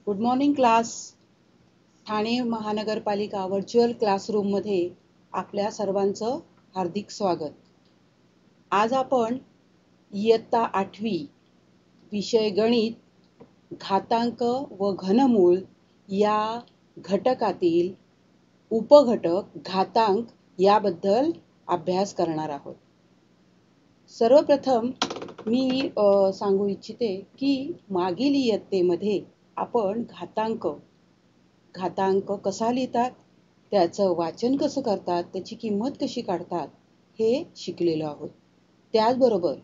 Good morning class. Thane महानगरपालिका virtual क्लासरूममध्ये आपल्या सर्वांचं हार्दिक स्वागत. आज आपण इयत्ता 8वी विषय गणित घातांक व घनमूळ या घटकातील उपघटक घातांक याबद्दल अभ्यास करणार आहोत. सर्वप्रथम मी सांगू इच्छिते की मागील इयत्तेमध्ये आपण घातांक कसा लिहितात, त्याचं वाचन कसं करतात, त्याची किंमत कशी काढतात हे शिकलेलो आहोत. त्याचबरोबर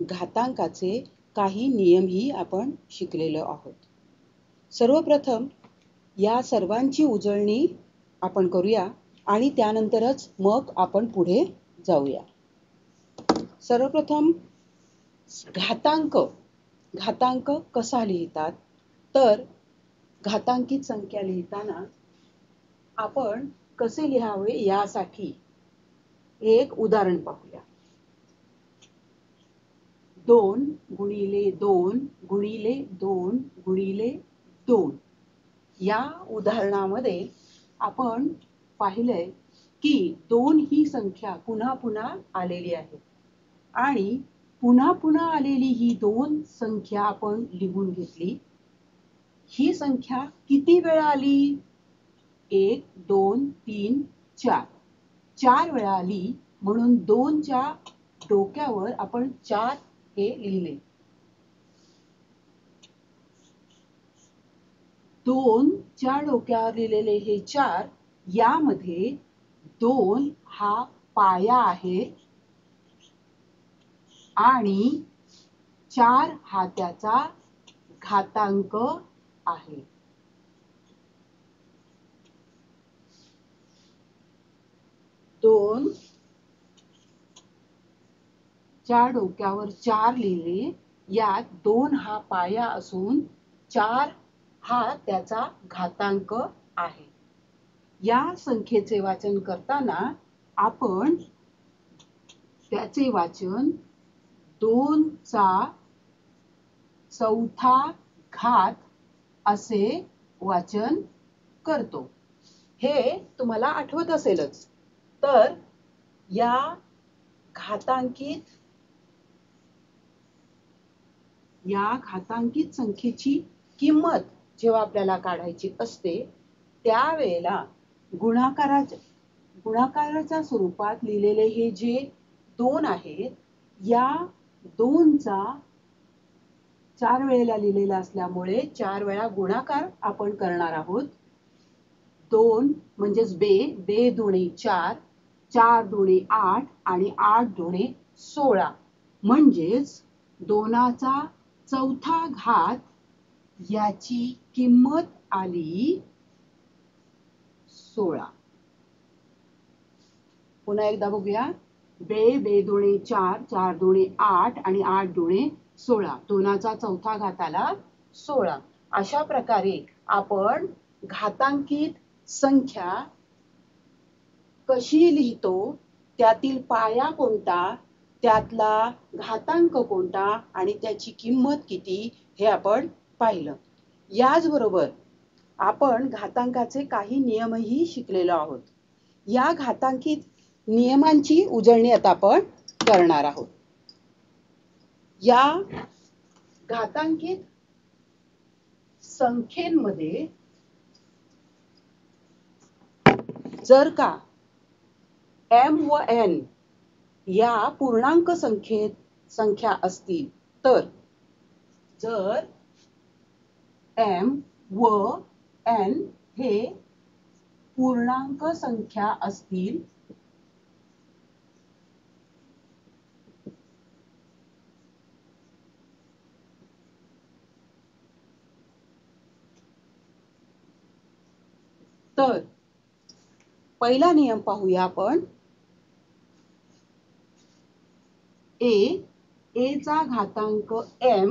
घातांकाचे काही नियमही आपण शिकलेलो आहोत. सर्वप्रथम या सर्वांची उजळणी आपण करूया आणि त्यानंतरच मग आपण पुढे जाऊया. सर्वप्रथम घातांक कसा लिहितात, तर घातांकित संख्या लिहिताना आपण कसे लिहावे यासाठी एक उदाहरण पाहूया. 2 गुणिले 2 गुणिले 2 गुणिले 2 या उदाहरणामध्ये आपण पाहिलंय की 2 ही संख्या पुन्हा पुन्हा आलेली आहे आणि पुन्हा पुन्हा आलेली ही 2 संख्या आपण लिहून घेतली. ही संख्या किती वेळा आली? 1 2 3 4 4 वेळा आली, म्हणून 2च्या डोक्यावर आपण 4 हे लिहिले. 2च्या डोक्यावर लिहिलेले हे 4, यामध्ये 2 हा पाया आहे आणि 4 हा त्याचा घातांक आहे. च्या डोक्यावर 4 लिहिले, यात 2 हा पाया असून 4 हा त्याचा घातांक आहे. या संख्येचे वाचन करताना आपण त्याचे वाचन 2चा चौथा घात असे वाचन करतो. हे तुम्हाला आठवत असेलच. तर या घातांकित संख्येची किंमत जेव्हा आपल्याला काढायची असते, त्यावेळेला गुणाकाराच्या स्वरूपात लिहिलेले हे जे 2 आहेत, या 2चा 4 वेळेला लिहिलेला असल्यामुळे 4 वेळा गुणाकार आपण करणार आहोत. 2 म्हणजेच बे दुणे 4, 4 दुणे 8 आणि 8 दुणे 16, म्हणजेच 2चा चौथा घात याची किंमत आली 16. पुन्हा एकदा बघूया. बे दुणे 4, 4 दुणे 8 आणि 8 दुणे 16, 2चा चौथा घात आला 16. अशा प्रकारे आपण घातांकित संख्या कशी लिहितो, त्यातील पाया कोणता, त्यातला घातांक कोणता आणि त्याची किंमत किती हे आपण पाहिलं. याचबरोबर आपण घातांकाचे काही नियमही शिकलेलो आहोत. या घातांकित नियमांची उजळणी आता आपण करणार आहोत. या घातांकित संख्येमध्ये जर का m व n या पूर्णांक संख्या असतील, तर जर m व n हे पूर्णांक संख्या असतील, तर पहिला नियम पाहूया आपण. a चा घातांक m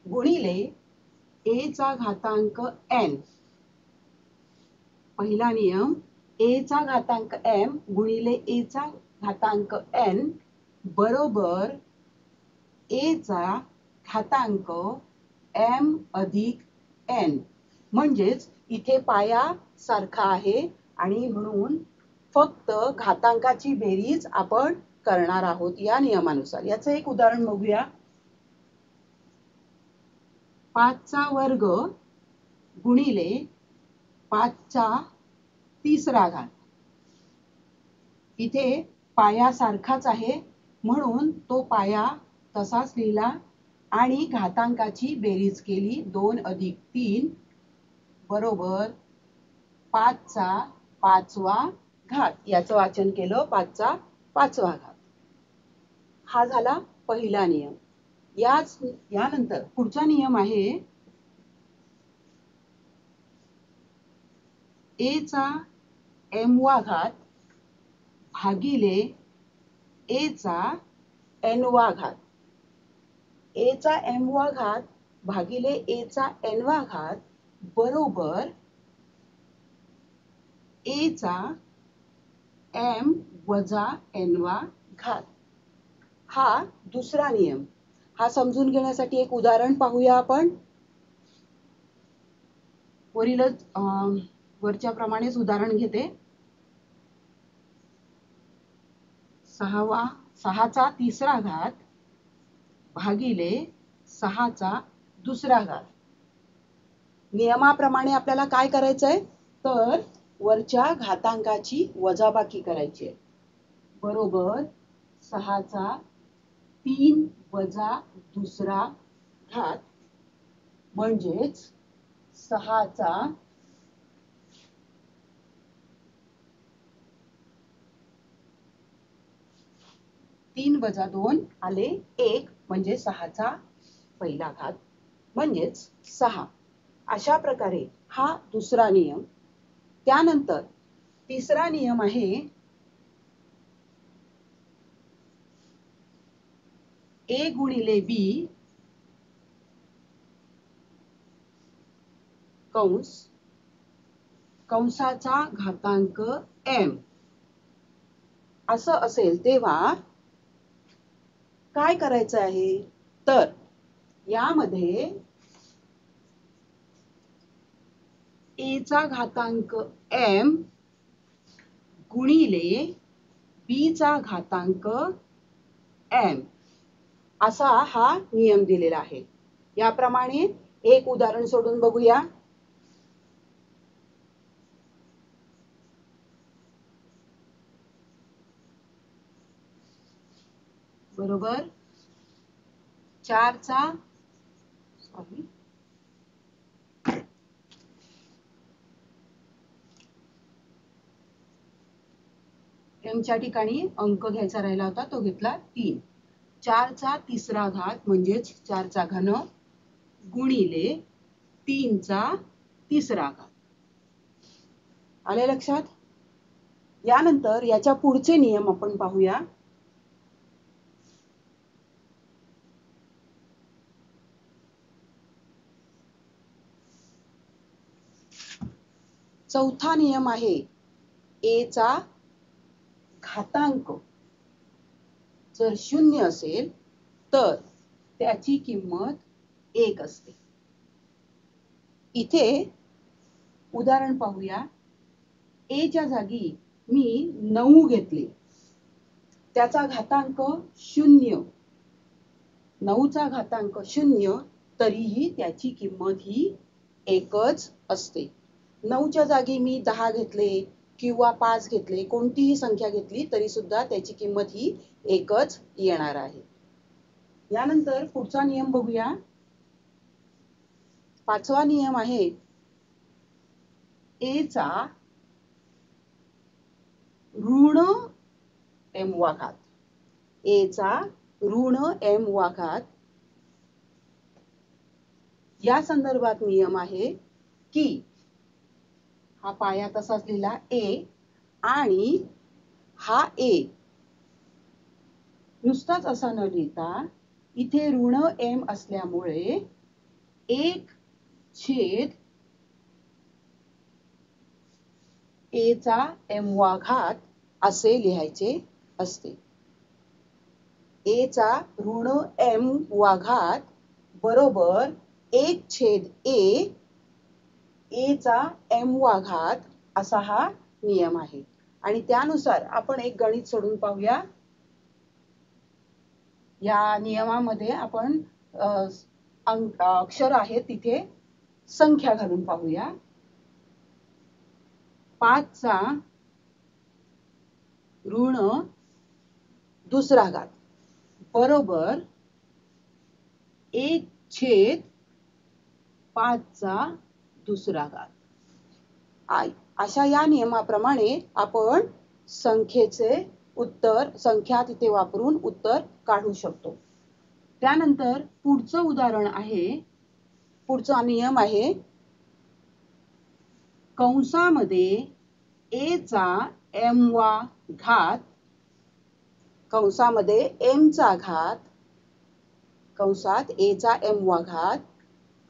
गुणिले a चा घातांक n. पहिला नियम, a चा घातांक m गुणिले a चा घातांक n बरोबर a चा घातांक m अधिक n. म्हणजेच इथे पाया सारखा आहे आणि म्हणून फक्त घातांकाची बेरीज आपण करणार आहोत या नियमानुसार. याचं एक उदाहरण बघूया. 5चा वर्ग गुणिले 5चा तिसरा घात. इथे पाया सारखाच आहे म्हणून तो पाया तसाच लिहिला आणि घातांकाची बेरीज केली. 2 अधिक 3 बरोबर 5चा 5वा घात. याचं वाचन केलं 5चा 5वा घात. हा झाला पहिला नियम. यानंतर पुढचा नियम आहे a चा m वा घात भागिले a चा n वा घात. a चा m वा घात भागिले a चा n वा घात बरोबर a चा m वजा n वा घात. हा दुसरा नियम. हा समजून घेण्यासाठी एक उदाहरण पाहूया आपण. वरच्या प्रमाणेच उदाहरण घेते. 6चा तिसरा घात भागिले 6चा दुसरा घात. नियमाप्रमाणे आपल्याला काय करायचंय तर वरच्या घातांकाची वजाबाकी करायची आहे. बरोबर 6चा 3 वजा दुसरा घात म्हणजेच 6चा 3 वजा 2 आले 1 म्हणजे 6चा पहिला घात म्हणजेच 6. अशा प्रकारे हा दुसरा नियम. त्यानंतर तिसरा नियम आहे a गुणिले b कंसाचा घातांक m असं असेल तेव्हा काय करायचं आहे तर यामध्ये a चा घातांक m गुणिले b चा घातांक m असा हा नियम दिलेला आहे. याप्रमाणे एक उदाहरण सोडून बघूया. बरोबर 4चा एमच्या ठिकाणी अंक घ्यायचा राहिला होता तो घेतला 3. 4चा तिसरा घात म्हणजेच 4चा घन गुणिले 3चा तिसरा घात. आले लक्षात. यानंतर याच्या पुढचे नियम आपण पाहूया. चौथा नियम आहे a चा घातांक जर 0 असेल तर त्याची किंमत 1 असते. इथे उदाहरण पाहूया. a च्या जागी मी 9 घेतले. त्याचा घातांक 0. 9चा घातांक 0 तरीही त्याची किंमत ही 1च असते. 9च्या जागी मी 10 घेतले किंवा 5 घेतले, कोणतीही संख्या घेतली तरी सुद्धा त्याची किंमत ही 1च येणार आहे. यानंतर पुढचा नियम बघूया. 5वा नियम आहे a चा ऋण m वा घात. a चा ऋण m वा घात. या संदर्भात नियम आहे की हा पाया तसाच लिहिला a आणि हा a नुसताच असा न लिहिता इथे ऋण m असल्यामुळे 1 छेद a चा m वा घात असे लिहायचे असते. a चा ऋण m वा घात बरोबर 1 छेद a ए चा m वा घात असा हा नियम आहे. आणि त्यानुसार आपण एक गणित सोडून पाहूया. या नियमामध्ये आपण अक्षर आहे तिथे संख्या घालून पाहूया. 5 चा ऋण दुसरा घात बरोबर 1/5 चा दुसरा घात. अशा या नियमाप्रमाणे आपण संख्येचे उत्तर संख्या तिथे वापरून उत्तर काढू शकतो. त्यानंतर पुढचं उदाहरण आहे, पुढचा नियम आहे कंसामध्ये a चा m वा घात कंसामध्ये m चा घात कंसात a चा m वा घात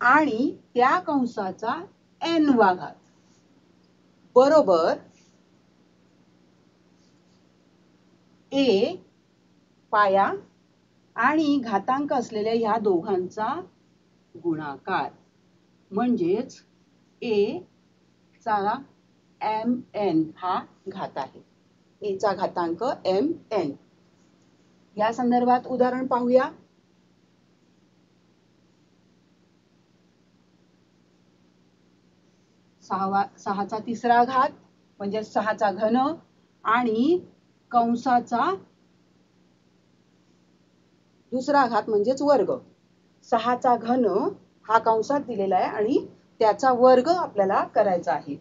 आणि त्या कंसाचा n वा घात बरोबर a पाया आणि घातांक असलेल्या ह्या दोघांचा गुणाकार म्हणजेच a चा mn हा घात आहे. a चा घातांक mn. या संदर्भात उदाहरण पाहूया. 6 चा तिसरा घात म्हणजे 6 चा घन आणि कंसाचा दुसरा घात म्हणजेच वर्ग. 6 चा घन हा कंसात दिलेला आहे आणि त्याचा वर्ग आपल्याला करायचा आहे.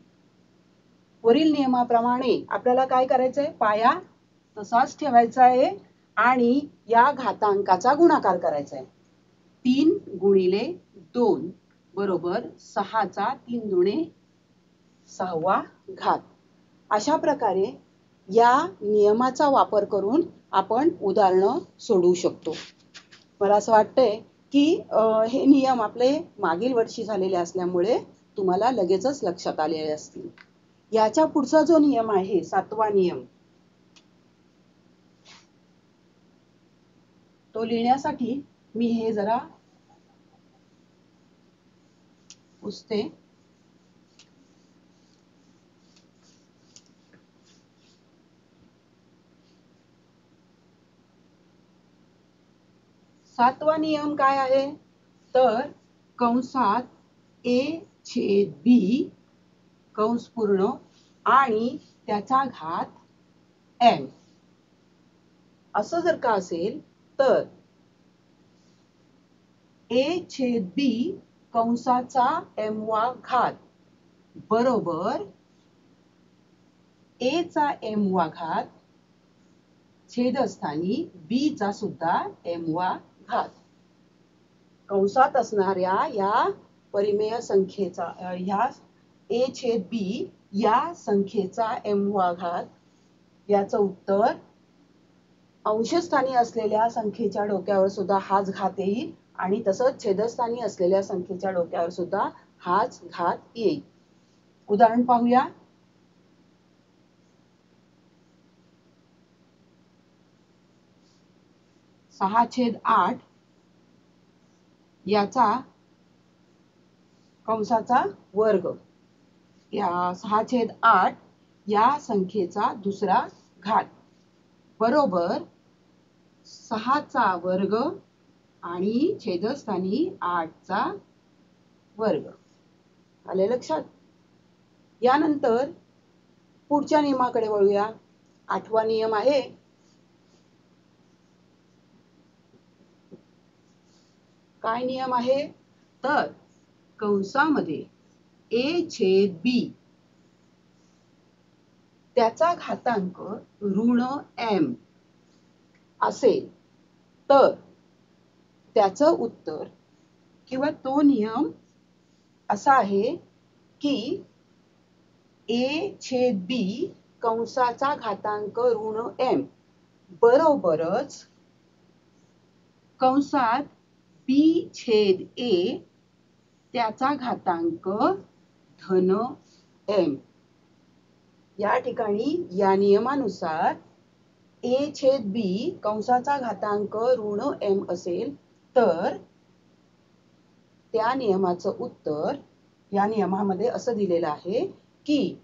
वरील नियमाप्रमाणे आपल्याला काय करायचंय? पाया तसाच ठेवायचा आहे आणि या घातांकाचा गुणाकार करायचा आहे. 3 गुणिले 2 बरोबर 6 चा 3 दुणे 6वा घात. अशा प्रकारे या नियमाचा वापर करून आपण उदाहरणं सोडवू शकतो. मला असं वाटतंय की हे नियम आपले मागील वर्षी झालेले असल्यामुळे तुम्हाला लगेचच लक्षात आलेले असतील. याच्या पुढचा जो नियम आहे 7वा नियम तो लिहिण्यासाठी मी हे जरा पुसते. सातवा नियम काय आहे? तर कंसात a/b कंस पूर्ण आणि त्याचा घात m असं जर का असेल तर a/b कंसाचा m वा घात बरोबर a चा m वा घात छेदस्थानी b चा सुद्धा m वा घात. कंसात असणाऱ्या या परिमेय संख्येचा ह्या a/b या संख्येचा m वा घात याचं उत्तर अंशस्थानी असलेल्या संख्येच्या डोक्यावर सुद्धा हाच घात येईल आणि तसंच छेदस्थानी असलेल्या संख्येच्या डोक्यावर सुद्धा हाच घात येईल. उदाहरण पाहूया. 6/8 याचा कंसाचा वर्ग या 6/8 या संख्येचा दुसरा घात बरोबर 6 चा वर्ग आणि छेदस्थानी 8 चा वर्ग. आले लक्षात? यानंतर पुढच्या नियमाकडे वळूया. 8वा नियम आहे काय नियम आहे? तर कंसामध्ये a/b त्याचा घातांक ऋण m असेल तर त्याचं उत्तर किंवा तो नियम असा आहे की a/b कंसाचा घातांक ऋण m बरोबरच कंसात b/a त्याचा घातांक धन m. या ठिकाणी या नियमानुसार a/b कंसाचा घातांक ऋण m असेल तर त्या नियमाचं उत्तर या नियमामध्ये असं दिलेलं आहे की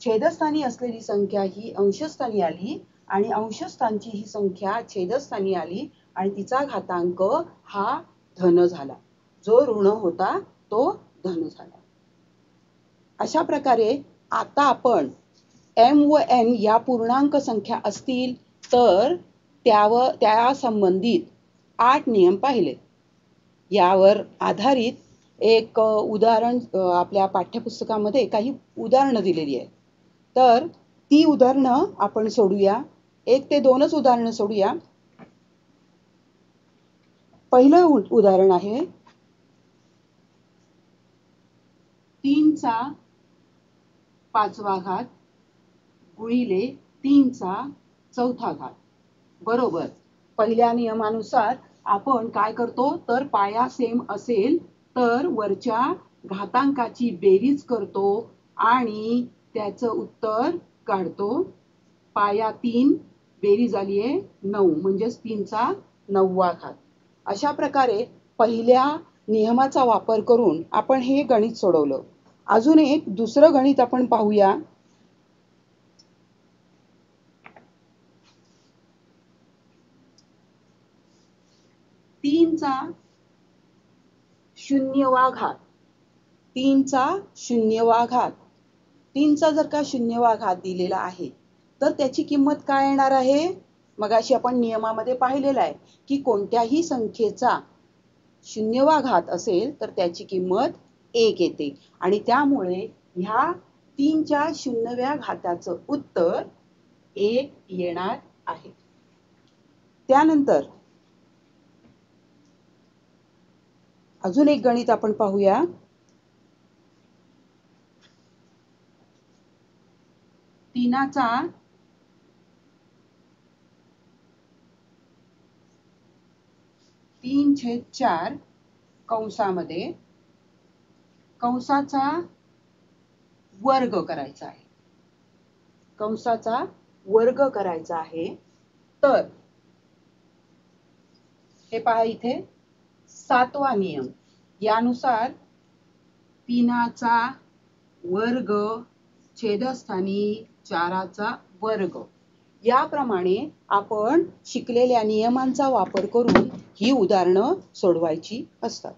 छेदस्थानी असलेली संख्या ही अंशस्थानी आली आणि अंशस्थानची ही संख्या छेदस्थानी आली आणि तिचा घातांक हा धन झाला. जो ऋण होता तो धन झाला. अशा प्रकारे आता आपण m व n या पूर्णांक संख्या असतील तर त्या संबंधित 8 नियम पाहिले. यावर आधारित एक उदाहरण आपल्या पाठ्यपुस्तकामध्ये काही उदाहरणं दिलेली आहेत. तर ती उदाहरणं आपण सोडूया. 1 ते 2च उदाहरणं सोडूया. पहिलं उदाहरण आहे 3 चा 5वा घात गुणिले 3 चा 4था घात बरोबर. पहिल्या नियमानुसार आपण काय करतो तर पाया सेम असेल तर वरच्या घातांकाची बेरीज करतो आणि त्याचं उत्तर काढतो. पाया 3 बेरीज आली आहे 9 म्हणजेच 3 चा 9वा घात. अशा प्रकारे पहिल्या नियमाचा वापर करून आपण हे गणित सोडवलं. अजून एक दुसरं गणित आपण पाहूया. 3 चा 0वा घात 3 चा 0वा घात 3 चा जर का 0वा घात दिलेला आहे तर त्याची किंमत काय येणार आहे? मगाशी आपण नियमामध्ये पाहिलेलं आहे की कोणत्याही संख्येचा 0वा घात असेल तर त्याची किंमत 1 येते आणि त्यामुळे ह्या 3 च्या 0व्या घाताचं उत्तर 1 येणार आहे. त्यानंतर अजून एक गणित आपण पाहूया. 3 चा 3/4 कंसामध्ये कंसाचा वर्ग करायचा आहे. कंसाचा वर्ग करायचा आहे. तर हे पहा इथे 7वा नियम यानुसार 3 चा वर्ग छेदस्थानी 4 चा वर्ग याप्रमाणे आपण शिकलेल्या नियमांचा वापर करून ही उदाहरणं सोडवायची असतात.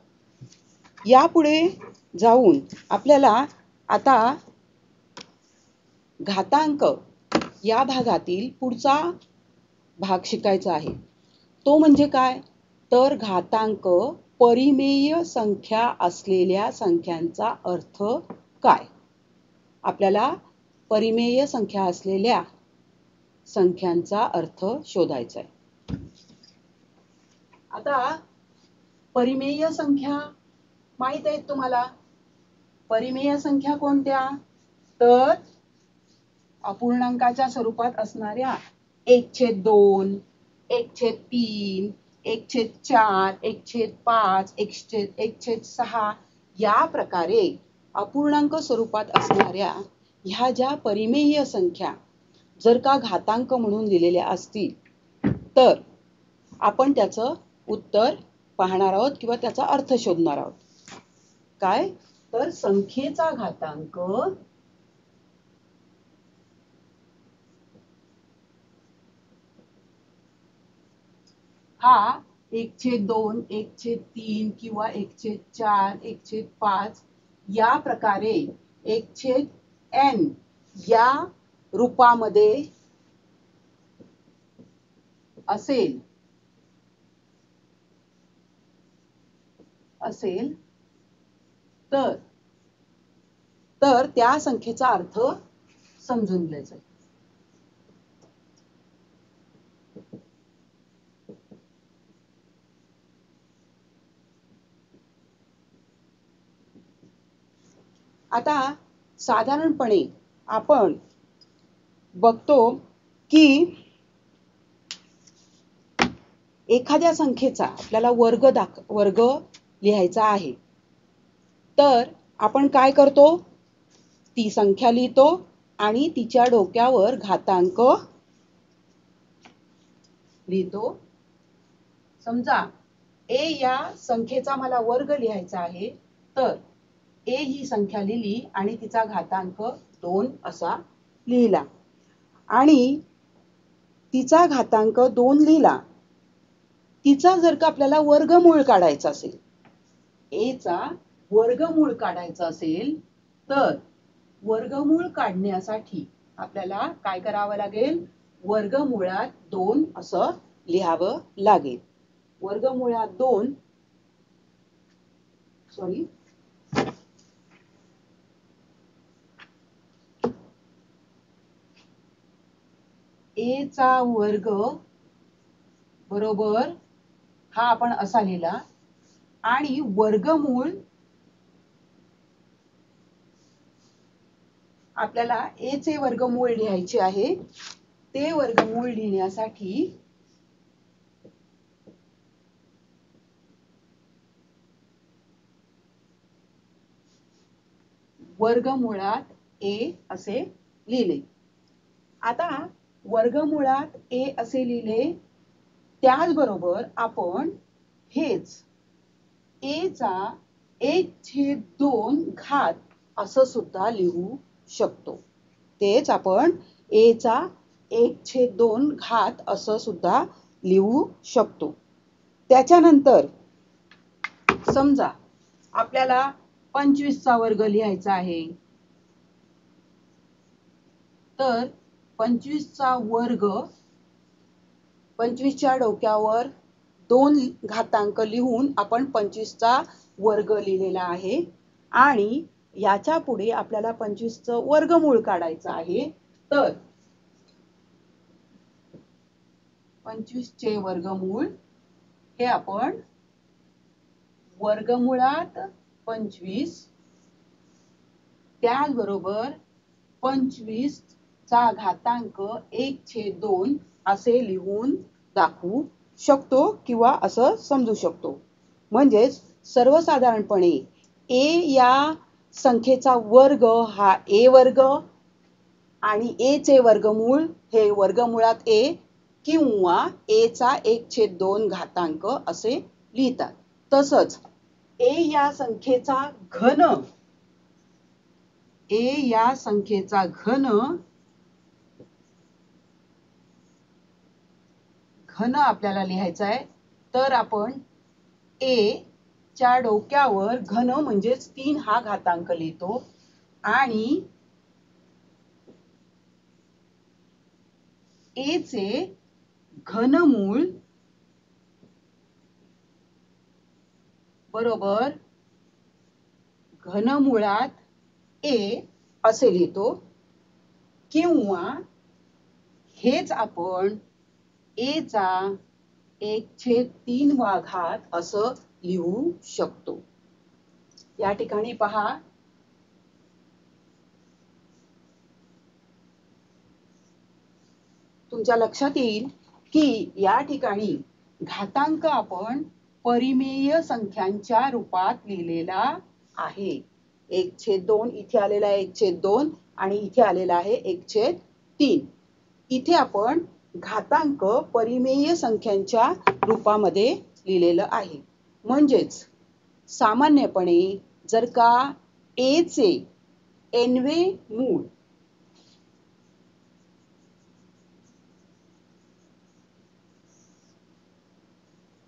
यापुढे जाऊन आपल्याला आता घातांक या भागातील पुढचा भाग शिकायचा आहे. तो म्हणजे काय तर घातांक परिमेय संख्या असलेल्या संख्यांचा अर्थ काय. आपल्याला परिमेय संख्या असलेल्या संख्यांचा अर्थ शोधायचा आहे. आता परिमेय संख्या माहित आहेत तुम्हाला. परिमेय संख्या कोणत्या तर अपूर्णांकाच्या स्वरूपात असणाऱ्या 1/2 1/3 1/4 1/5 1/6 या प्रकारे अपूर्णांक स्वरूपात असणाऱ्या ह्या ज्या परिमेय संख्या जर का घातांक म्हणून दिलेल्या असतील तर आपण त्याचं उत्तर पाहणार आहोत किंवा त्याचा अर्थ शोधणार आहोत. काय तर संख्येचा घातांक हा 1/2 1/3 किंवा 1/4 1/5 या प्रकारे 1/n या रूपामध्ये असेल तर त्या संख्येचा अर्थ समजून घ्यायचा. आता साधारणपणे आपण बघतो की एखाद्या संख्येचा आपल्याला वर्ग लिहायचा आहे तर आपण काय करतो ती संख्या लिहितो आणि तिच्या डोक्यावर घातांक लिहितो. समजा a या संख्येचा मला वर्ग लिहायचा आहे तर ए ही संख्या लिहिली आणि तिचा घातांक 2 असा लिहिला आणि तिचा घातांक 2 लिहिला. तिचा जर का आपल्याला वर्गमूळ काढायचा असेल, ए चा वर्गमूळ काढायचा असेल, तर वर्गमूळ काढण्यासाठी आपल्याला काय करावं लागेल? वर्गमुळात 2 असं लिहावं लागेल. वर्गमुळात 2 सॉरी ए चा वर्ग बरोबर हा आपण असा लिहिला आणि वर्गमूळ आपल्याला ए चे वर्गमूळ लिहायचे आहे. ते वर्गमूळ लिहिण्यासाठी वर्गमुळात ए असे लिहिले. आता वर्गमुळात ए असे लिहिले, त्याचबरोबर आपण हेच ए चा 1/2 घात असं सुद्धा लिहू शकतो. तेच आपण ए चा 1/2 घात असं सुद्धा लिहू शकतो. त्याच्यानंतर समजा आपल्याला 25 चा वर्ग लिहायचा आहे, तर 25 चा वर्ग 25 च्या डोक्यावर 2 घातांक लिहून आपण 25 चा वर्ग लिहिलेला आहे आणि याच्या पुढे आपल्याला 25 चं वर्गमूळ काढायचं आहे. तर 25 चे वर्गमूळ हे आपण वर्गमुळात 25 त्याचबरोबर 25 चा घातांक 1/2 असे लिहून दाखवू शकतो किंवा असं समजू शकतो. म्हणजेच सर्वसाधारणपणे ए या संख्येचा वर्ग हा ए वर्ग आणि ए चे वर्गमूळ हे वर्गमुळात ए किंवा ए चा 1/2 घातांक असे लिहितात. तसंच ए या संख्येचा घन घन आपल्याला लिहायचा आहे, तर आपण ए च्या डोक्यावर घन म्हणजेच 3 हा घातांक लिहितो आणि ए चे घनमूळ बरोबर घनमुळात ए असे लिहितो किंवा हेच आपण ए चा 1/3 घात असं लिहू शकतो. या ठिकाणी पहा, तुमच्या लक्षात येईल की या ठिकाणी घातांक आपण परिमेय संख्यांच्या रूपात लिहिलेला आहे. 1/2 इथे आलेला आहे 1/2 आणि इथे आलेला आहे 1/3. इथे आपण घातांक परिमेय संख्यांच्या रूपामध्ये लिहिलेलं आहे. म्हणजेच सामान्यपणे जर का ए चे nवे मूळ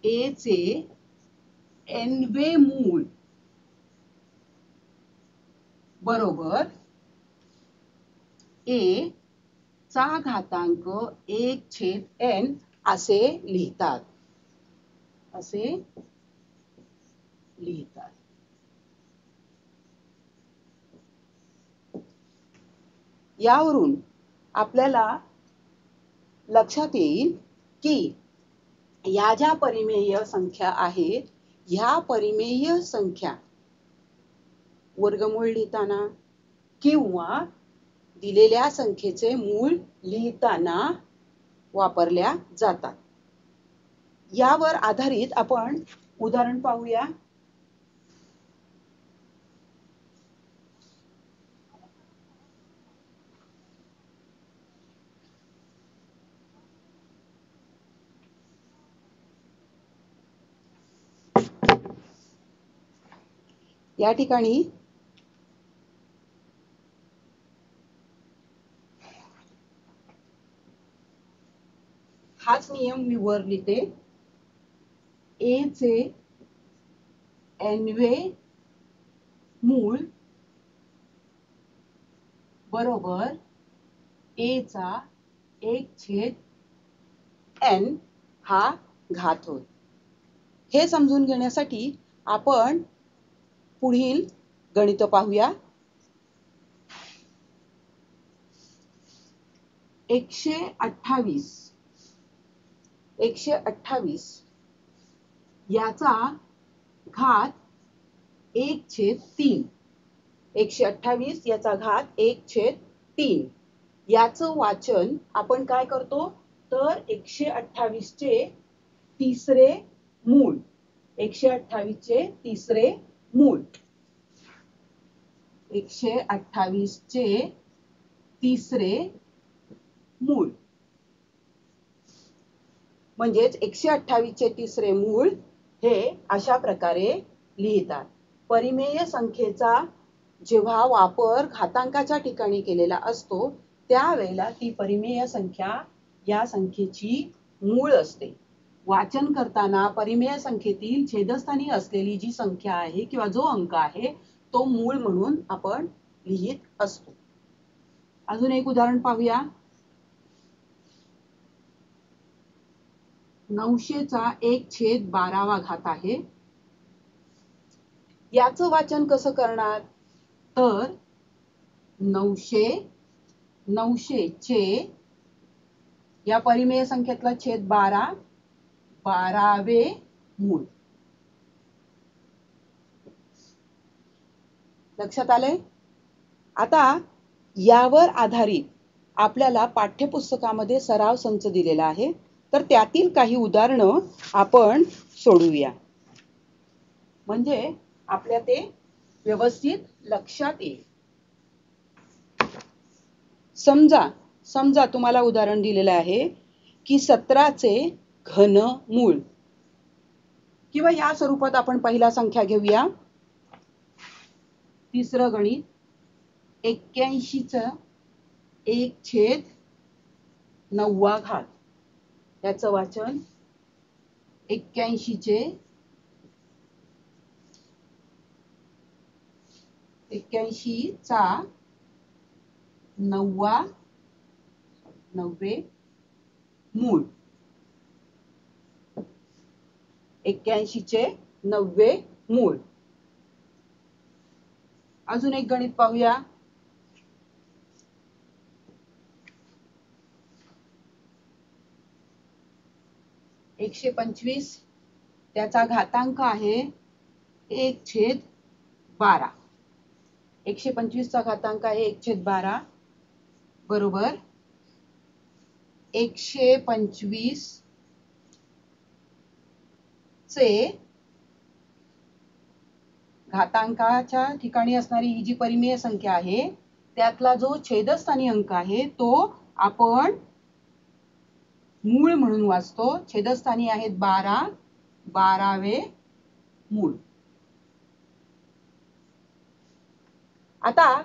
ए चे nवे मूळ बरोबर ए चा घातांक 1/n असे लिहितात. यावरून आपल्याला लक्षात येईल की या ज्या परिमेय संख्या आहेत, ह्या परिमेय संख्या वर्गमूळ लिहिताना किंवा दिलेल्या संख्येचे मूळ लिहिताना वापरल्या जातात. यावर आधारित आपण उदाहरण पाहूया. या ठिकाणी हाच नियम मी वर लिहिते. ए चे n-वे मूळ बरोबर ए चा 1/n हा घात होय. हे समजून घेण्यासाठी आपण पुढील गणित पाहूया. 128 याचा घात 1/3. 128 याचा घात 1/3. याचं वाचन आपण काय करतो तर 128 चे तिसरे मूळ. 128 चे तिसरे मूळ. 128 चे तिसरे मूळ म्हणजेच 128 चे तिसरे मूळ हे अशा प्रकारे लिहितात. परिमेय संख्येचा जेव्हा वापर घातांकाच्या ठिकाणी केलेला असतो त्यावेळेला ती परिमेय संख्या या संख्येची मूळ असते. वाचन करताना परिमेय संख्येतील छेदस्थानी असलेली जी संख्या आहे किंवा जो अंक आहे तो मूळ म्हणून आपण लिहित असतो. अजून एक उदाहरण पाहूया. 900 चा 1/12 घात आहे. याचं वाचन कसं करणार तर 900 चे या परिमेय संख्येतला छेद 12 12वे मूळ. लक्षात आलंय. आता यावर आधारित आपल्याला पाठ्यपुस्तकामध्ये सराव संच दिलेला आहे तर त्यातील काही उदाहरणं आपण सोडवूया म्हणजे आपल्या ते व्यवस्थित लक्षात येईल. समजा तुम्हाला उदाहरण दिलेलं आहे की 17 चे घन मूळ किंवा या स्वरूपात आपण पहिला संख्या घेऊया. तिसरं गणित 81 च 1/9 घात. याचं वाचन 81 चे 81 चा 9वे मूळ. 81 चे 9वे मूळ. अजून एक गणित पाहूया. 125 त्याचा घातांक आहे 1/12. 125 चा घातांक आहे 1/12 बरोबर 125 चे घातांकाच्या ठिकाणी असणारी ही जी परिमेय संख्या आहे त्यातला जो छेदस्थानी अंक आहे तो आपण मूळ म्हणून वाचतो. छेदस्थानी आहेत 12 12वे मूळ. आता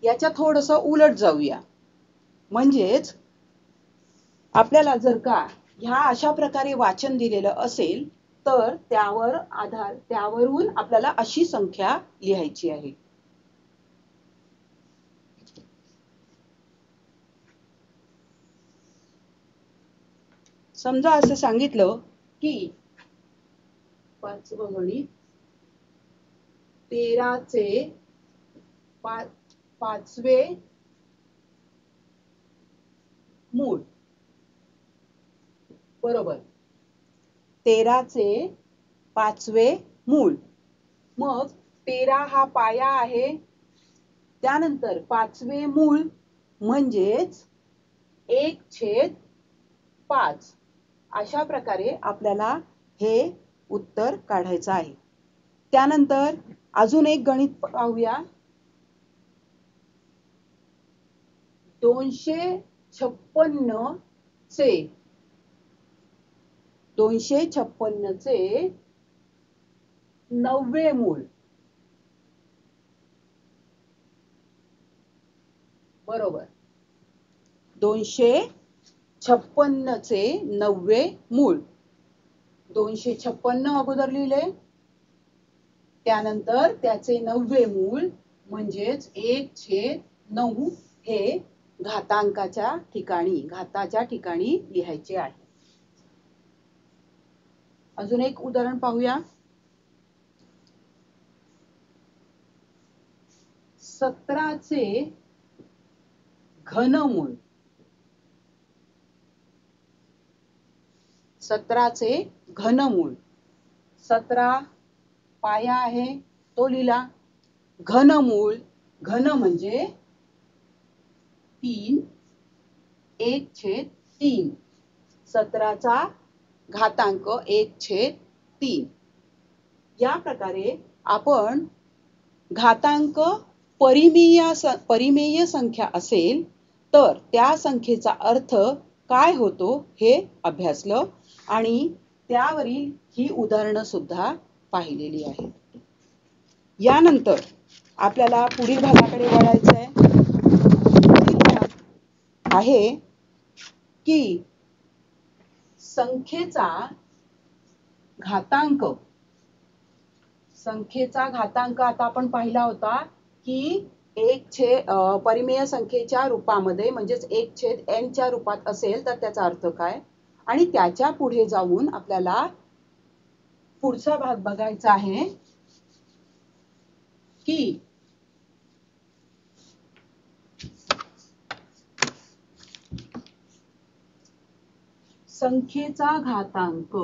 याच्या थोडंसं उलट जाऊया. म्हणजेच आपल्याला जर का ह्या अशा प्रकारे वाचन दिलेलं असेल तर त्यावरून आपल्याला अशी संख्या लिहायची आहे. समजा असं सांगितलं की पाचवं गणित 13 चे 5वे मूळ बरोबर 13 चे 5वे मूळ. मग 13 हा पाया आहे. त्यानंतर 5वे मूळ म्हणजेच 1/5. अशा प्रकारे आपल्याला हे उत्तर काढायचं आहे. त्यानंतर अजून एक गणित पाहूया. 256 चे 9वे मूळ बरोबर 256 56चे 9वे मूळ. 256 अगोदर लिहिले, त्यानंतर त्याचे 9वे मूळ म्हणजेच 1/9 हे घातांकाच्या ठिकाणी, घाताच्या ठिकाणी लिहायचे आहे. अजून एक उदाहरण पाहूया. 17चे घनमूळ. 17चे घनमूळ. 17 पाया आहे तो लिहिला. घनमूळ, घन म्हणजे 3, 1/3. 17चा घातांक 1/3. या प्रकारे आपण घातांक परिमेय संख्या असेल तर त्या संख्येचा अर्थ काय होतो हे अभ्यासलं आणि त्यावरील ही उदाहरणं सुद्धा पाहिलेली आहेत. यानंतर आपल्याला पुढील भागाकडे वळायचं आहे. पुढील भाग आहे की संख्येचा घातांक. संख्येचा घातांक आता आपण पाहिला होता की परिमेय संख्येच्या रूपामध्ये म्हणजेच 1/n च्या रूपात असेल तर त्याचा अर्थ काय, आणि त्याच्या पुढे जाऊन आपल्याला पुढचा भाग बघायचा आहे की संख्येचा घातांक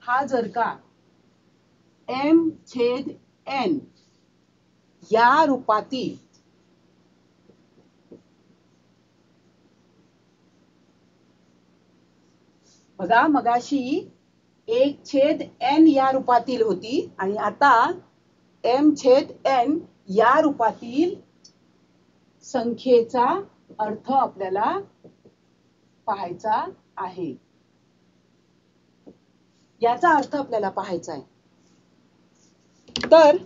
हा जर का m/n या रूपातील बघा, मगाशी 1/n या रूपातील होती आणि आता m/n या रूपातील संख्येचा अर्थ आपल्याला पाहायचा आहे. याचा अर्थ आपल्याला पाहायचा आहे. तर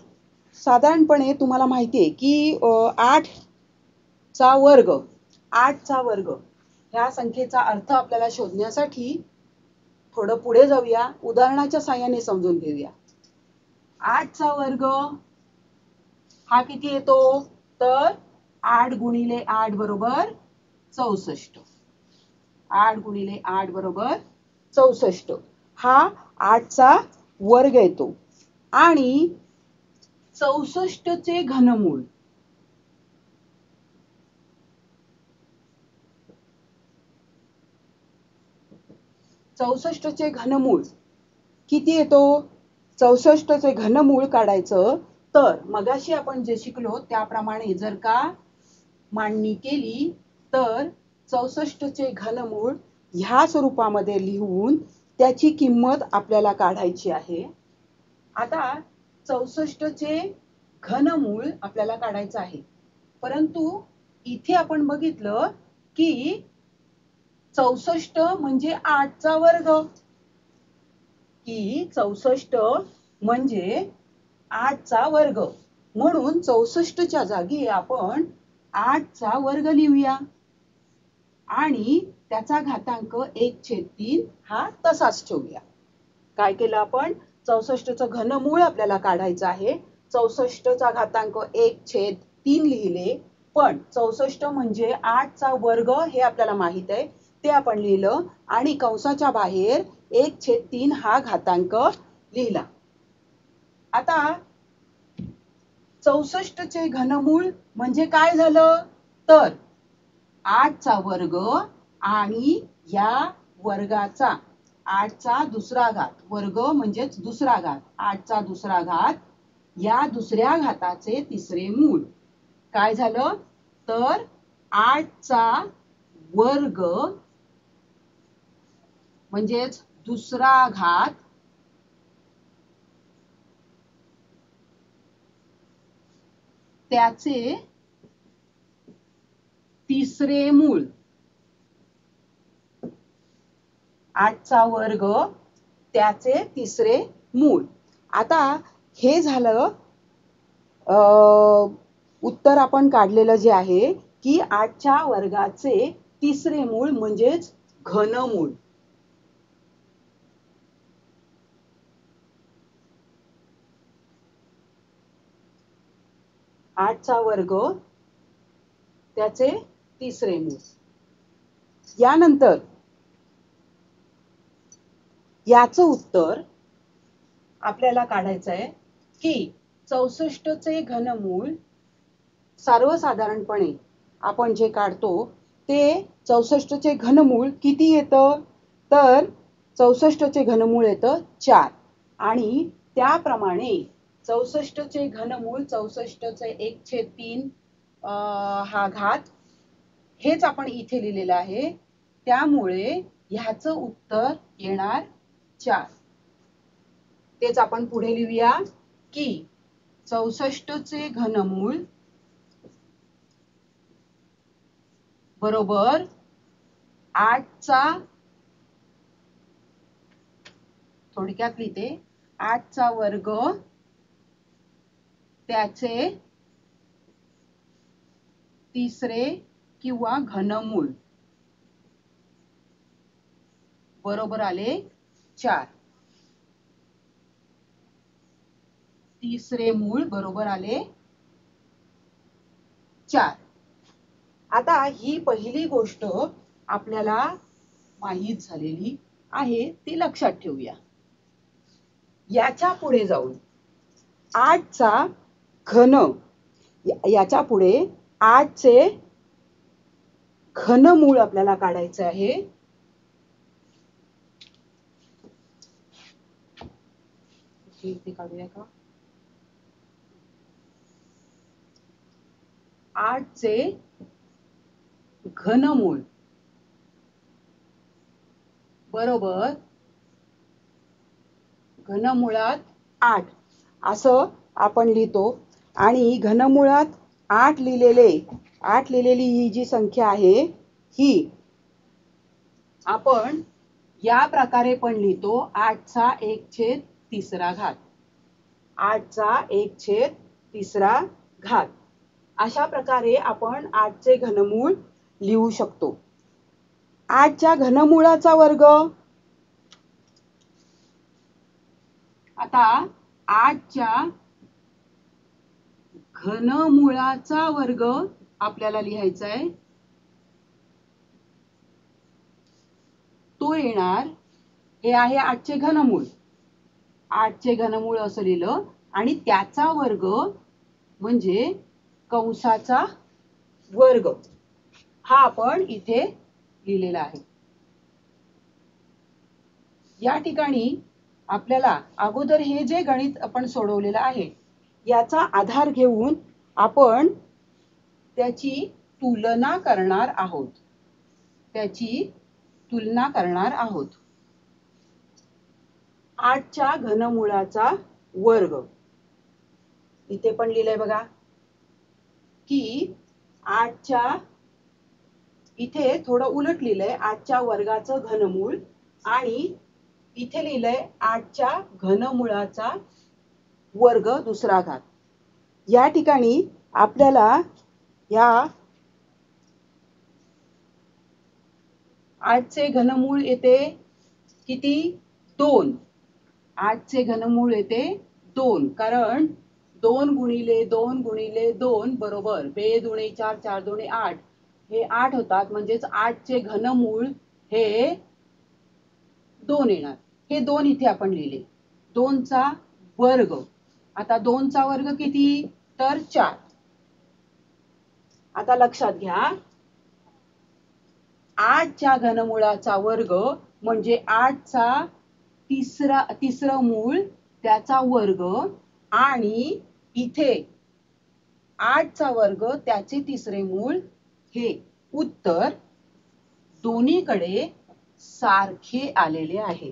साधारणपणे तुम्हाला माहिती आहे की 8चा वर्ग, 8चा वर्ग ह्या संख्येचा अर्थ आपल्याला शोधण्यासाठी थोडं पुढे जाऊया, उदाहरणाच्या साहाय्याने समजून घेऊया. 8चा वर्ग हा किती येतो तर 8 × 8 बरोबर 64. 8 × 8 बरोबर 64 हा 8चा वर्ग येतो. आणि 64चे घनमूळ. 64चे घनमूळ किती येतो? 64चे घनमूळ काढायचं तर मगाशी आपण जे शिकलो त्याप्रमाणे जर का मांडणी केली तर 64चे घनमूळ ह्या स्वरूपामध्ये लिहून त्याची किंमत आपल्याला काढायची आहे. आता 64चे घनमूळ आपल्याला काढायचं आहे, परंतु इथे आपण बघितलं की 64 म्हणजे 8चा वर्ग, की 64 म्हणजे 8चा वर्ग, म्हणून 64च्या जागी आपण 8चा वर्ग लिहूया आणि त्याचा घातांक 1/3 हा तसाच ठेवूया. काय केलं आपण? 64चं घनमूळ आपल्याला काढायचं आहे. 64चा घातांक 1/3 लिहिले, पण 64 म्हणजे 8चा वर्ग हे आपल्याला माहित आहे, ते आपण लिहिलं आणि कंसाच्या बाहेर 1/3 हा घातांक लिहिला. आता 64चे घनमूळ म्हणजे काय झालं तर 8चा वर्ग आणि या वर्गाचा 8चा दुसरा घात, वर्ग म्हणजेच दुसरा घात, 8चा दुसरा घात या दुसऱ्या घाताचे तिसरे मूळ. काय झालं तर 8चा वर्ग म्हणजेच दुसरा घात त्याचे तिसरे मूळ. 8चा वर्ग त्याचे तिसरे मूळ. आता हे झालं उत्तर आपण काढलेलं जे आहे की 8च्या वर्गाचे तिसरे मूळ म्हणजेच घनमूळ. 8चा वर्ग त्याचे तिसरे मूळ. यानंतर याचं उत्तर आपल्याला काढायचं आहे की 64चे घनमूळ सर्वसाधारणपणे आपण जे काढतो ते 64चे घनमूळ किती येतं, तर 64चे घनमूळ येतं 4 आणि त्याप्रमाणे 64चे घनमूळ 64चे 1/3 हा घात हेच आपण इथे लिहिलेलं आहे. त्यामुळे ह्याचं उत्तर येणार 4. तेच आपण पुढे लिहूया की 64चे घनमूळ बरोबर 8चा, थोडक्यात लिहिते, 8चा वर्ग त्याचे तिसरे किंवा घनमूळ बरोबर आले 4. तिसरे मूळ बरोबर आले 4. आता ही पहिली गोष्ट आपल्याला माहित झालेली आहे, ती लक्षात ठेवूया. याच्या पुढे जाऊन 8चा घन, याच्या पुढे 8चे घनमूळ आपल्याला काढायचे आहे. इथे काढूया का? 8चे घनमूळ बरोबर घनमुळात 8 असं आपण लिहितो आणि घनमुळात 8 लिहिलेली ही जी संख्या आहे ही आपण या प्रकारे पण लिहितो 8चा 1/3 घात. 8चा 1/3 घात. अशा प्रकारे आपण 8चे घनमूळ लिहू शकतो. 8च्या घनमुळाचा वर्ग, आता 8च्या घनमुळाचा वर्ग आपल्याला लिहायचा आहे. तो येणार, हे आहे 8चे घनमूळ, 8चे घनमूळ असं लिहिलं आणि त्याचा वर्ग म्हणजे कंसाचा वर्ग हा आपण इथे लिहिलेला आहे. या ठिकाणी आपल्याला अगोदर हे जे गणित आपण सोडवलेलं आहे याचा आधार घेऊन आपण त्याची तुलना करणार आहोत. त्याची तुलना करणार आहोत. 8च्या घनमुळाचा वर्ग इथे पण लिहिलंय बघा की 8च्या, इथे थोडं उलट लिहिलंय 8च्या वर्गाचं घनमूळ आणि इथे लिहिलंय 8च्या घनमुळाचा वर्ग दुसरा घात. या ठिकाणी आपल्याला या 8चे घनमूळ येते किती, 2. 8चे घनमूळ येते 2 कारण 2 गुणिले 2 गुणिले 2 बरोबर 2 दुणे 4 4 दुणे 8 हे 8 होतात. म्हणजेच 8चे घनमूळ हे 2 येणार. हे 2 इथे आपण लिहिले. 2चा वर्ग, आता 2चा वर्ग किती, तर 4. आता लक्षात घ्या 8च्या घनमुळाचा वर्ग म्हणजे 8चा तिसरं मूळ त्याचा वर्ग आणि इथे 8चा वर्ग त्याचे तिसरे मूळ. हे उत्तर दोन्हीकडे सारखे आलेले आहे.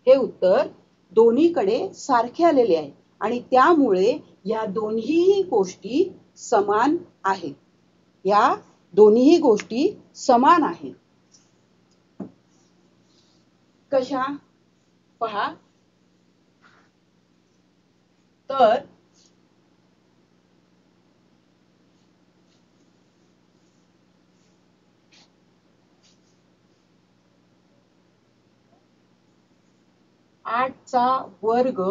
हे उत्तर दोन्हीकडे सारखे आलेले आहे आणि त्यामुळे या दोन्ही गोष्टी समान आहेत. या दोन्ही गोष्टी समान आहेत. कशा पहा, तर चा वर्ग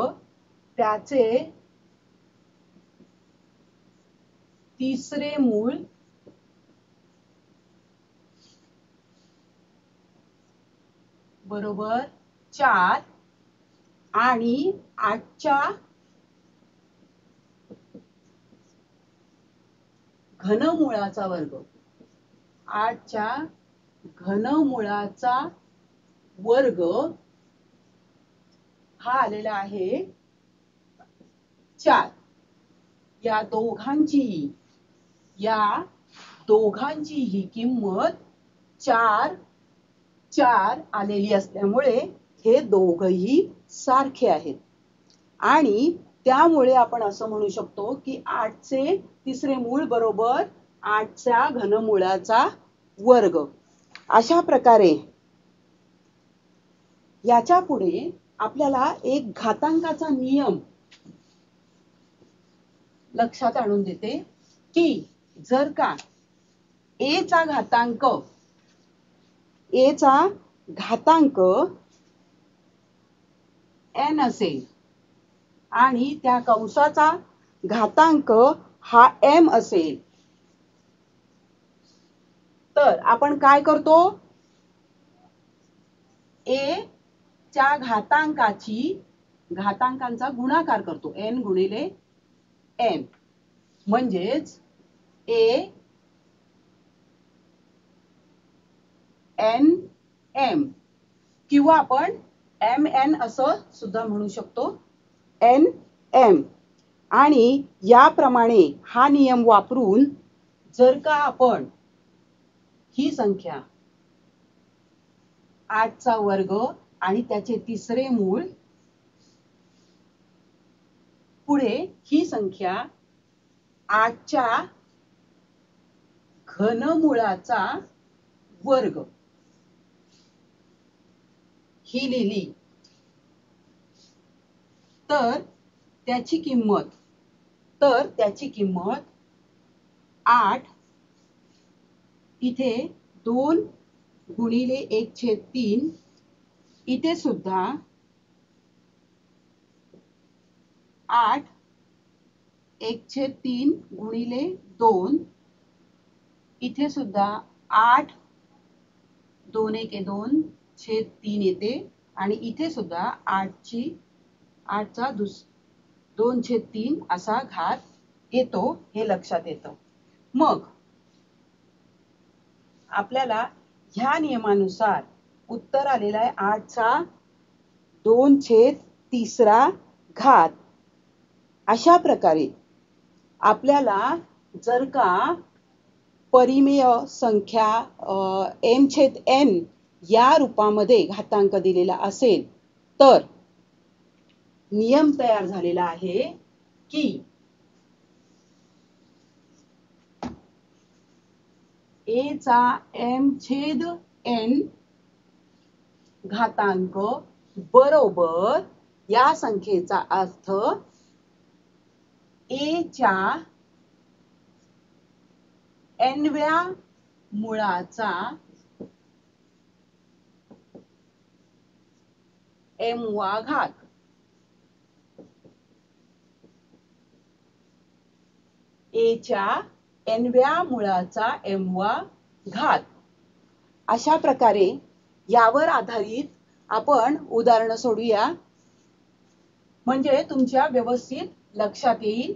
त्याचे तिसरे मूळ बरोबर 4 आणि 8च्या घनमुळाचा वर्ग 8च्या घनमुळाचा वर्ग हा आलेला आहे 4. या दोघांचीही किंमत 4 4 आलेली असल्यामुळे हे दोघही सारखे आहेत आणि त्यामुळे आपण असं म्हणू शकतो की 8चे तिसरे मूळ बरोबर 8च्या घनमुळाचा वर्ग. अशा प्रकारे याच्या पुढे आपल्याला एक घातांकाचा नियम लक्षात आणून देते की जर का a चा घातांक n असेल आणि त्या कंसाचा घातांक हा m असेल तर आपण काय करतो a च्या घातांकांचा गुणाकार करतो n गुणिले m म्हणजेच a n m किंवा आपण mn असं सुद्धा म्हणू शकतो n m आणि याप्रमाणे हा नियम वापरून जर का आपण ही संख्या 8 चा वर्ग आणि त्याचे तिसरे मूळ पुढे ही संख्या 8च्या घनमुळाचा वर्ग ही लिहिली तर त्याची किंमत 8 इथे 2 गुणिले 1/3 इथे सुद्धा 8 1/3 गुणिले 2 इथे सुद्धा 8 2 1 2/3 येते आणि इथे सुद्धा 8चा 2/3 असा घात येतो हे लक्षात येतं. मग आपल्याला ह्या नियमानुसार उत्तर आलेला आहे 8चा 2/3 घात. अशा प्रकारे आपल्याला जर का परिमेय संख्या m/n या रूपामध्ये घातांक दिलेला असेल तर नियम तयार झालेला आहे की a चा m/n घातांक बरोबर या संख्येचा अर्थ a च्या n-व्या मुळाचा m-वा घात. a च्या n-व्या मुळाचा m-वा घात. अशा प्रकारे यावर आधारित आपण उदाहरण सोडूया म्हणजे तुमच्या व्यवस्थित लक्षात येईल.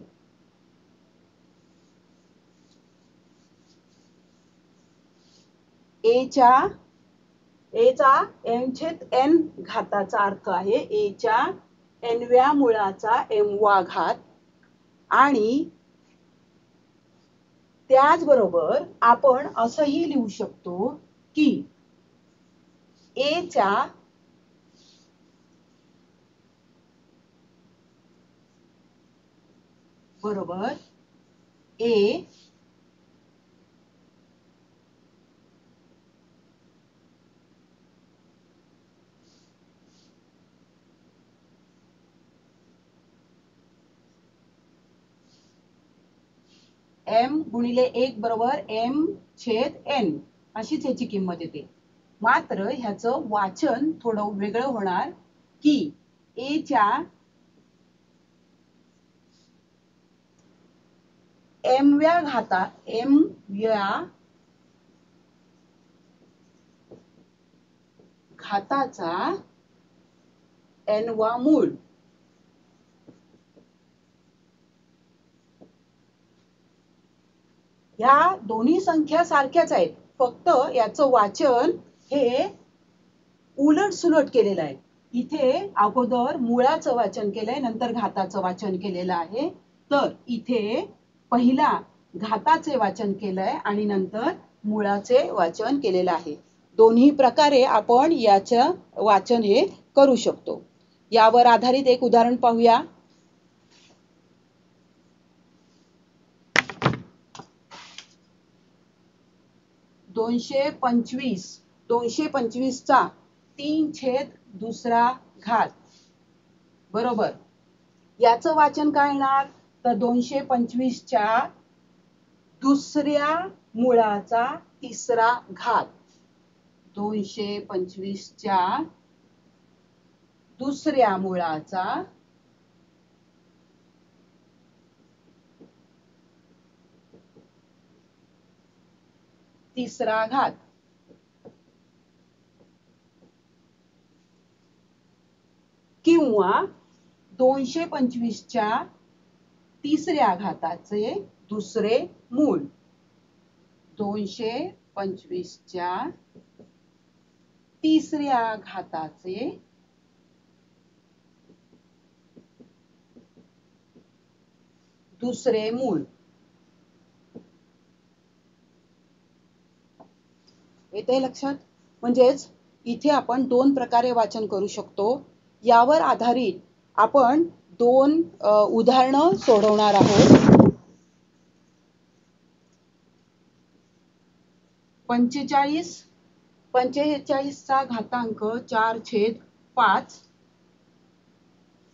a चा m/n घाताचा अर्थ आहे a च्या n-व्या मुळाचा m-वा घात आणि त्याचबरोबर आपण असंही लिहू शकतो की a च्या बरोबर a m गुणिले 1 बरोबर m/n अशीच याची किंमत येते. मात्र ह्याचं वाचन थोडं वेगळं होणार की ए च्या एम व्या घाताचा एन वा मूळ. ह्या दोन्ही संख्या सारख्याच आहेत, फक्त याचं वाचन हे उलट सुलट केलेलं आहे. इथे अगोदर मुळाचं वाचन केलंय, नंतर घाताचं वाचन केलेलं आहे. तर इथे पहिला घाताचे वाचन केलंय आणि नंतर मुळाचे वाचन केलेलं आहे. दोन्ही प्रकारे आपण याचं वाचन हे करू शकतो. यावर आधारित एक उदाहरण पाहूया. 225 चा 3/2 घात. बरोबर. याचं वाचन काय येणार? तर 225 च्या दुसऱ्या मुळाचा तिसरा घात. 225 च्या दुसऱ्या मुळाचा तिसरा घात. किंवा 225 च्या तिसऱ्या घाताचे दुसरे मूळ. 225 च्या तिसऱ्या घाताचे दुसरे मूळ. येते लक्षात? म्हणजेच इथे आपण दोन प्रकारे वाचन करू शकतो. यावर आधारित आपण दोन उदाहरणं सोडवणार आहोत. 45 चा घातांक 4/5.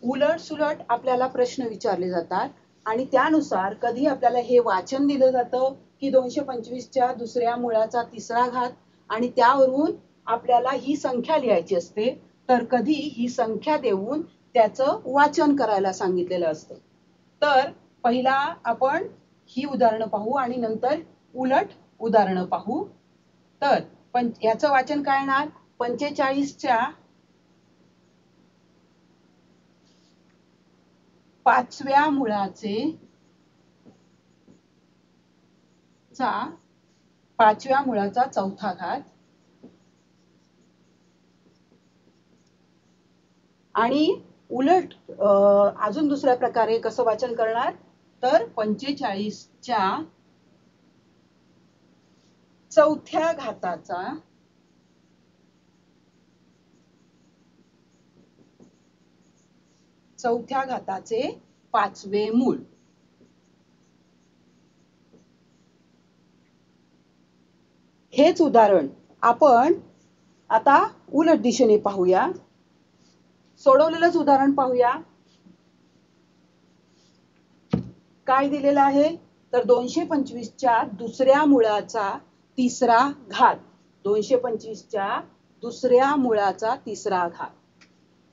उलट सुलट आपल्याला प्रश्न विचारले जातात आणि त्यानुसार कधी आपल्याला हे वाचन दिलं जातं की 225 च्या दुसऱ्या मुळाचा तिसरा घात आणि त्यावरून आपल्याला ही संख्या लिहायची असते, तर कधी ही संख्या देऊन त्याचं वाचन करायला सांगितलेलं असतं. तर पहिला आपण ही उदाहरणं पाहू आणि नंतर उलट उदाहरणं पाहू. तर याचं वाचन काय येणार? 45 च्या 5व्या मुळाचे 4था घात. आणि उलट अजून दुसऱ्या प्रकारे कसं वाचन करणार? तर 45 च्या 4थ्या घाताचा 4थ्या घाताचे 5वे मूळ. हेच उदाहरण आपण आता उलट दिशेने पाहूया. सोडवलेलंच उदाहरण पाहूया. काय दिलेलं आहे? तर 225 च्या दुसऱ्या मुळाचा तिसरा घात. 225 च्या दुसऱ्या मुळाचा तिसरा घात.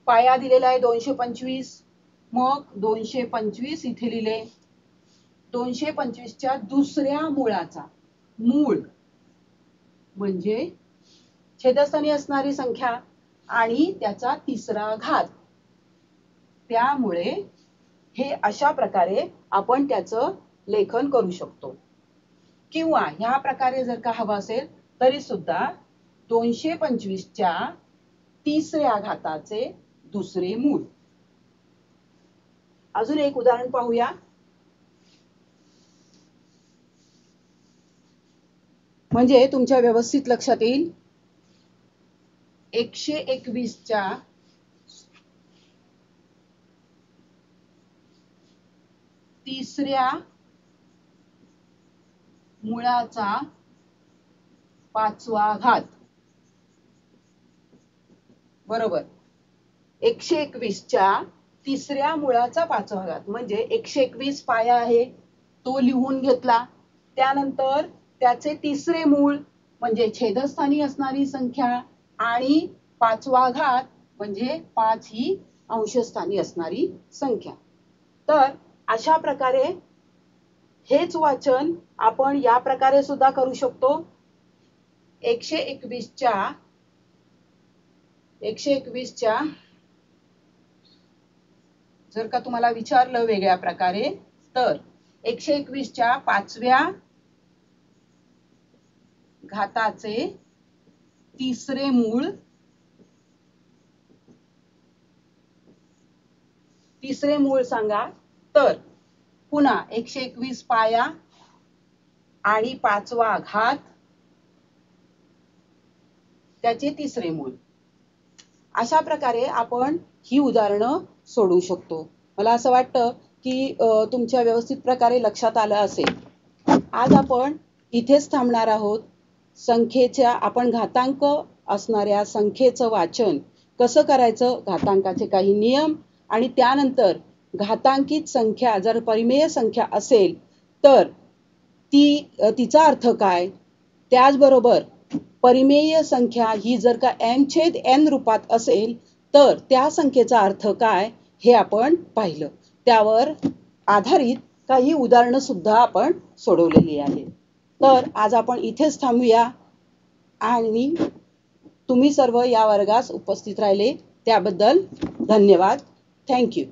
पाया दिलेला आहे 225. मग 225 इथे लिहिले. 225 च्या दुसऱ्या मुळाचा मूळ म्हणजे छेदस्थानी असणारी संख्या आणि त्याचा तिसरा घात. त्यामुळे हे अशा प्रकारे आपण त्याचं लेखन करू शकतो. किंवा ह्या प्रकारे जर का हवं असेल तरी सुद्धा 225 च्या तिसऱ्या घाताचे दुसरे मूळ. अजून एक उदाहरण पाहूया. म्हणजे तुमच्या व्यवस्थित लक्षात येईल. 121 च्या 3ऱ्या मुळाचा 5वा घात. बरोबर. 121 च्या 3ऱ्या मुळाचा 5वा घात म्हणजे 121 पाया आहे, तो लिहून घेतला. त्यानंतर त्याचे तिसरे मूळ म्हणजे छेदस्थानी असणारी संख्या आणि 5वा घात म्हणजे 5 ही अंशस्थानी असणारी संख्या. तर अशा प्रकारे हेच वाचन आपण या प्रकारे सुद्धा करू शकतो. 121च्या जर का तुम्हाला विचारलं वेगळ्या प्रकारे, तर 121च्या 5व्या घाताचे तिसरे मूळ सांगा. तर पुन्हा 121 पाया आणि 5वा घात त्याचे तिसरे मूळ. अशा प्रकारे आपण ही उदाहरणं सोडवू शकतो. मला असं वाटतं की तुमच्या व्यवस्थित प्रकारे लक्षात आलं असेल. आज आपण इथेच थांबणार आहोत. आपण घातांक असणाऱ्या संख्येचं वाचन कसं करायचं, घातांकाचे काही नियम, आणि त्यानंतर घातांकित संख्या जर परिमेय संख्या असेल तर तिचा अर्थ काय, त्याचबरोबर परिमेय संख्या ही जर का n/n रूपात असेल तर त्या संख्येचा अर्थ काय हे आपण पाहिलं. त्यावर आधारित काही उदाहरणं सुद्धा आपण सोडवलेली आहेत. तर आज आपण इथेच थांबूया आणि तुम्ही सर्व या वर्गास उपस्थित राहिले त्याबद्दल धन्यवाद. Thank you.